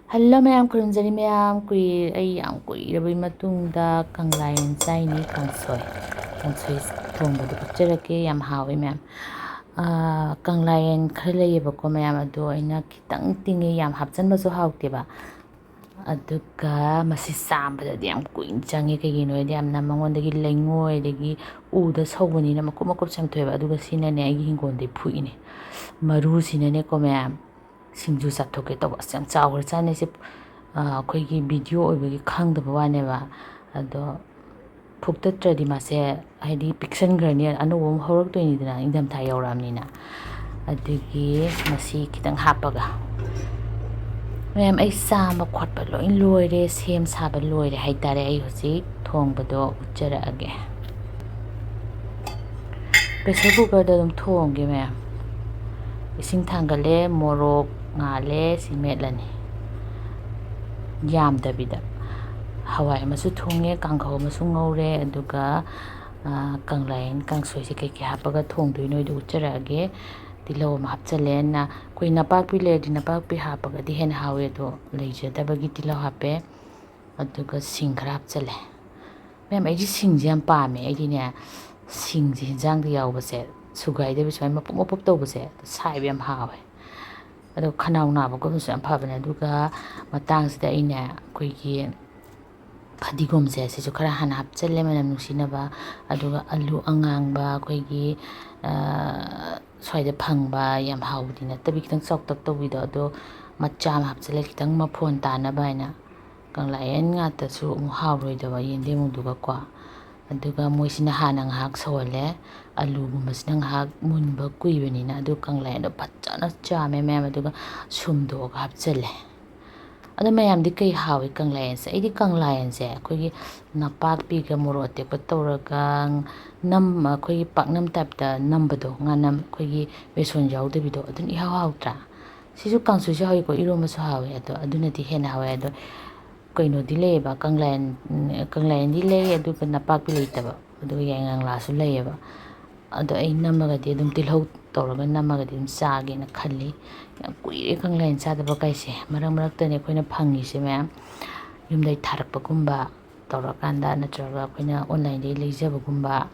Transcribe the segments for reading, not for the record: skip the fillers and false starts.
Hello mayam kurumjani mayam kui ai yam kuirabai matungda Kanglayen chaini kangsoi thongba du picturake yam hawe mayam Kanglayen khara layebako mayam ado aina khitang tinge yam hapchanbasu hawteba aduga masi sambadadi yam kuin change kaigino edi yamna mangondagi laingoi dagi uda saubanina makup makup chamthoeba aduga sinane aigi hingondai phuine maru sinane ko mayam singju sathoke to asam chawr chane se akhoi video oibagi khangdaba waneba ado phuktatradi mase haidi piction grani anubom horak toini dina ingdam tha yawramnina adigi masi kitang hapaga mayam ai sama khotpa loin loire sem saba loire haitare ai hoji thongbado uchara age pressure cooker da dum thongge mayam ising thangale morok ngale simetlani yamdabida hawai masu thonge kangkhau masu ngaure aduga Kanglayen kangsoi se keke hapaga thongdoi noi du ucharage tilau ma hapchale na koi napakpi le di napakpi hapaga di hen hawe do leijadabagi tilau hape aduga sing khara hapchale mem ai ji sing jam pame ai di ne sing ji hinjang di yawbase sugai de bisai mapup mapup tawbase sai bem hawe ado khanau na ba ko su am phabane aduga matang sida ina koi gi fadigom se se khara hana hapchalle manam nusinaba aduga alu angangba koi gi soida phangba yam hawdi na tabi kitang chok tak tawbido ado macham hapchalle kitang mafon tanaba ina Kanglayen nga ta su mu hawroidaba yende muduga kwa aduga moisina hana ngahak sawale alu gumasina ngahak munba kuibanina adu Kanglayen do phachana chame mem aduga sumdo ga hapchalle ado mayam di kai hawi Kanglayen se idi Kanglayen se akhoi napakpi ga moro atekpa tawraga nam akhoi paknam tapta nambado nganam akhoi beson yawdabido adun ihaw hawtra sisu kangsoi se hawi ko iroma su hawi ado aduna di hena hawi ado koino di leba Kanglayen di lei aduga napakpi leitaba aduga yangang la su leiba ado ai namaga di adum tilhau tawraga namaga di chage na khalli yam kuire Kanglayen chadaba kaise marak marak tane koina phangi se mayam yumdai tharakpa gumba tawrakanda natraga koina online dei leijaba gumba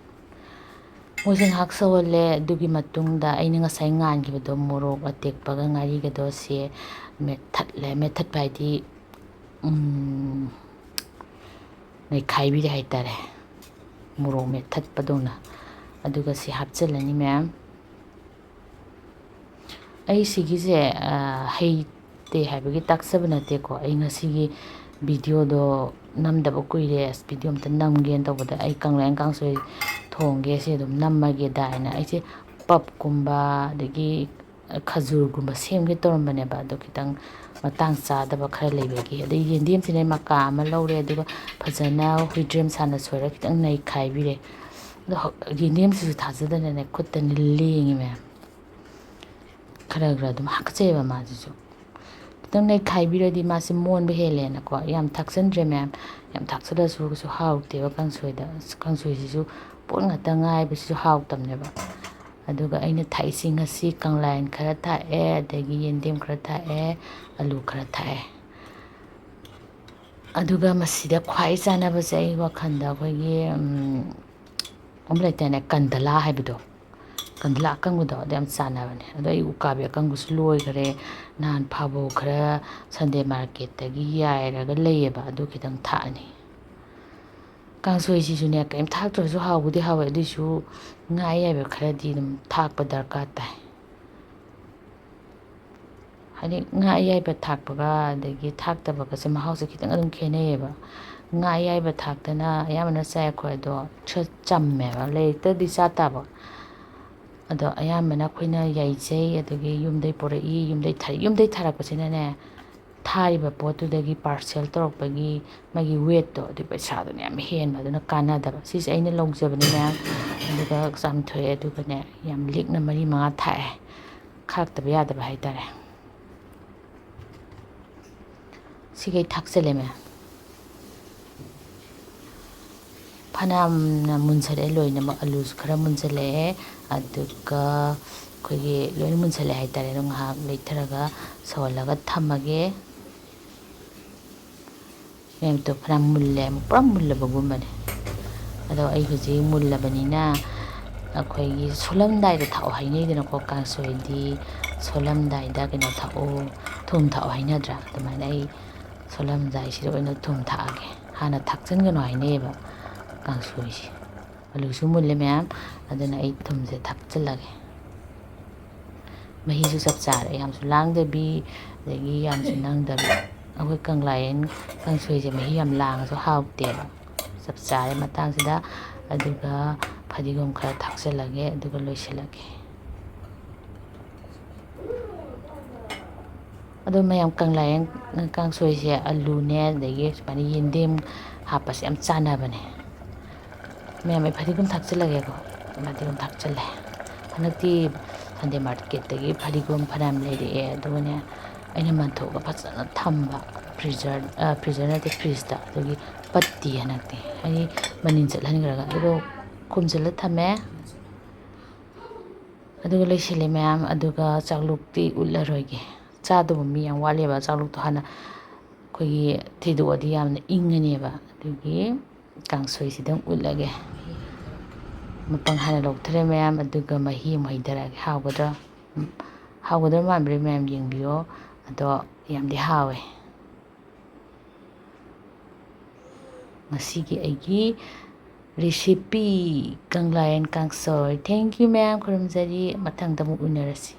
moising hak sawale adugi matungda aina ngasai ngangibado morok atekpaga ngari ga do se methat baidi nei khaibi de haitare morok methat padona aduga si hapchalani mayam ai sigise heite haibagi taksaba nate ko ai ngasigi video do namdaba kuire video amta namgen tawbada ai Kanglayen kangsoi thongge se dum nammage daina aise pap kumba dagi khajur gumba semge torambane ba do kitang matang chadaba khara leibagi adai yendem sine maka ama lawre aduga phajana huidrem sana soira kitang nei khaibire yendem su thajadana ne khutani lengi me khara gra dum hakcheba ma jisu kitang nei khaibiradi masi mon be helena ko yam thakchandre mem yam thaksada su hawteba kangsoi sisu pon ngata ngai bisu hawtamne ba aduga aina thaising asi Kanglayen khara thae adagi yendem khara thae alu khara thae aduga masida khwai chanaba sai wakhanda khoigi omlaitane kandala haibido kandla akangbudo adam chanabane ado ai ukabi akangbusu loigare nan phabo khara Sunday market tagi yairaga leyeba adu kitang thani kangsoi sisu ne kaim thaktrasu hawbudi hawe disu ngai yaiba khara di dum thakpa darkar tai hani ngai yaiba thakpaga adagi thaktabaga se mahause kitang adum kheneyeba ngai yaiba thaktana ayamana sai khoi do chamme ba leita di sataba ado ayamana khoina yaijei adagi yumdai porai yumdai tharakpasina ne thariba potudagi parcel torokpagi magi weight to adi paisa do ne am hen aduna kanadaba sis aina longjabani na aduga chamthoe aduga ne yam likna mari ma thae khaktaba yadaba haitare sigai thakchale me phanam na munsare loina ma alu khara munsale aduga khoigi loina munsale haitare ngahak leitharaga sawalaga thamage ꯃꯌꯥꯝꯗꯣ ꯐꯅ ꯃꯨꯜꯂꯦ ꯄꯨꯔꯥ ꯃꯨꯜꯂꯕꯒꯨꯝꯕꯅꯦ ꯑꯗꯣ ꯑꯩ ꯍꯧꯖꯤꯛ ꯃꯨꯜꯂꯕꯅꯤꯅ ꯑꯩꯈꯣꯏꯒꯤ ꯁꯣꯜꯂꯝꯗꯥꯏꯗ ꯊꯥꯛꯑꯣ ꯍꯥꯏꯅꯩꯗꯅꯀꯣ ꯀꯥꯡꯁꯣꯏꯗꯤ ꯁꯣꯜꯂꯝꯗꯥꯏꯗ ꯀꯩꯅꯣ ꯊꯥꯛꯑꯣ ꯊꯨꯝ ꯊꯥꯛꯑꯣ ꯍꯥꯏꯅꯗ꯭ꯔꯥ ꯑꯗꯨꯃꯥꯏꯅ ꯑꯩ ꯁꯣꯜꯂꯝꯗꯥꯏꯁꯤꯗ ꯑꯣꯏꯅ ꯊꯨꯝ ꯊꯥꯛꯑꯒꯦ ꯍꯥꯟꯅ ꯊꯥꯛꯆꯤꯟꯒꯅꯣ ꯍꯥꯏꯅꯩꯌꯦꯕ ꯀꯥꯡꯁꯣꯏꯁꯦ ꯑꯂꯨꯁꯨ ꯃꯨꯜꯂꯦ ꯃꯌꯥꯝ ꯑꯗꯨꯅ ꯑꯩ ꯊꯨꯝꯁꯦ ꯊꯥꯛꯆꯤꯜꯂꯒꯦ ꯃꯍꯤꯁꯨ ꯆꯞ ꯆꯥꯔꯦ ꯌꯥꯝꯁꯨ ꯂꯥꯡꯗꯕꯤ ꯑꯗꯒꯤ ꯌꯥꯝꯁꯨ ꯅꯪꯗꯕꯤ ꯑꯩꯈꯣꯏ ꯀꯪꯂꯥꯌꯦꯟ ꯀꯥꯡꯁꯣꯏꯁꯦ ꯃꯍꯤ ꯌꯥꯝ ꯂꯥꯡꯉꯁꯨ ꯍꯥꯎꯇꯦꯕ ꯆꯞ ꯆꯥꯔꯦ ꯃꯇꯥꯡꯁꯤꯗ ꯑꯗꯨꯒ ꯐꯗꯤꯒꯣꯝ ꯈꯔ ꯊꯥꯛꯆꯤꯜꯂꯒꯦ ꯑꯗꯨꯒ ꯂꯣꯏꯁꯤꯜꯂꯒꯦ ꯑꯗꯣ ꯃꯌꯥꯝ ꯀꯪꯂꯥꯌꯦꯟ ꯀꯥꯡꯁꯣꯏꯁꯦ ꯑꯂꯨꯅꯦ ꯑꯗꯒꯤ ꯁꯨꯃꯥꯏꯅ ꯌꯦꯟꯗꯦꯝ ꯍꯥꯞꯄꯁꯦ ꯌꯥꯝ ꯆꯥꯟꯅꯕꯅꯦ ꯃꯌꯥꯝ ꯑꯩ ꯐꯗꯤꯒꯣꯝ ꯊꯥꯛꯆꯤꯜꯂꯒꯦꯀꯣ ꯐꯗꯤꯒꯣꯝ ꯊꯥꯛꯆꯤꯜꯂꯦ ꯍꯟꯗꯛꯇꯤ ꯁꯟꯗꯦ ꯃꯥꯔꯀꯦꯠꯇꯒꯤ ꯐꯗꯤꯒꯣꯝ ꯐꯅꯌꯥꯝ ꯂꯩꯔꯛꯑꯦ ꯑꯗꯨꯒꯅꯦ ꯑꯩꯅ ꯃꯟꯊꯣꯛꯑꯒ ꯐꯖꯅ ꯊꯝꯕ ꯐ꯭ꯔꯤꯖꯔ ꯅꯠꯇꯦ ꯐ꯭ꯔꯤꯖꯇ ꯑꯗꯨꯒꯤ ꯄꯠꯇꯤ ꯍꯟꯗꯛꯇꯤ ꯍꯥꯏꯗꯤ ꯃꯅꯤꯟ ꯆꯠꯍꯟꯈ꯭ꯔꯒ ꯑꯗꯨꯒ ꯈꯨꯝꯖꯤꯜꯂ ꯊꯝꯃꯦ ꯑꯗꯨꯒ ꯂꯣꯏꯁꯤꯜꯂꯦ ꯃꯌꯥꯝ ꯑꯗꯨꯒ ꯆꯥꯛꯂꯨꯛꯇꯤ ꯎꯠꯂꯔꯣꯏꯒꯦ ꯆꯥꯗꯧꯕ ꯃꯤ ꯌꯥꯝ ꯋꯥꯠꯂꯦꯕ ꯆꯥꯛꯂꯨꯛꯇꯣ ꯍꯥꯟꯅ ꯑꯩꯈꯣꯏꯒꯤ ꯊꯤꯗꯣꯛꯑꯗꯤ ꯌꯥꯝꯅ ꯏꯪꯉꯅꯦꯕ ꯑꯗꯨꯒꯤ ꯀꯥꯡꯁꯣꯏꯁꯤꯗꯪ ꯎꯠꯂꯒꯦ ꯃꯄꯪ ꯍꯥꯟꯅ ꯂꯧꯊꯔꯦ ꯃꯌꯥꯝ ꯑꯗꯨꯒ ꯃꯍꯤ ꯑꯃꯨꯛ ꯍꯩꯊꯔꯛꯑꯒꯦ ꯍꯥꯎꯒꯗ꯭ꯔꯥ ꯃꯥꯟꯕ꯭ꯔꯥ ꯃꯌꯥꯝ ꯌꯦꯡꯕꯤꯌꯣ ꯑꯗꯣ ꯌꯥꯝꯗꯤ ꯍꯥꯎꯋꯦ ꯉꯁꯤꯒꯤ ꯑꯩꯒꯤ ꯔꯦꯁꯤꯄꯤ ꯀꯪꯂꯥꯌꯦꯟ ꯀꯥꯡꯁꯣꯏ ꯊꯦꯡꯛ ꯌꯨ ꯃꯌꯥꯝ ꯈꯨꯔꯨꯝꯖꯔꯤ ꯃꯊꯪꯗ ꯑꯃꯨꯛ ꯎꯅꯔꯁꯤ